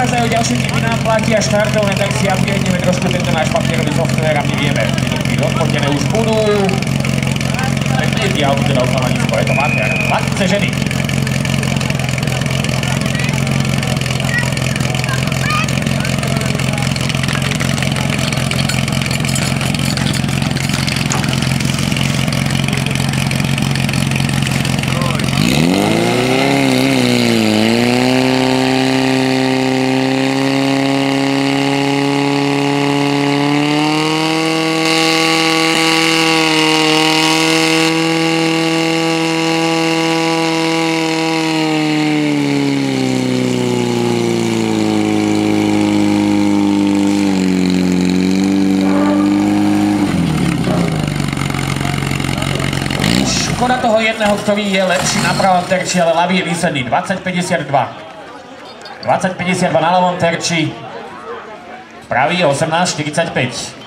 prichádzajú ďalšie typy náplaty a štartovné, tak si upgradneme trošku tento náš papierový software a my vieme, že odfotené už budú. Tak nie je auto teda uklamaníčko, je to mater. Matce ženy. Škoda toho jedného, ktorý je lepší na pravom terči, ale ľavý je výsledný. 2052. 2052 na ľavom terči. Pravý je 1845.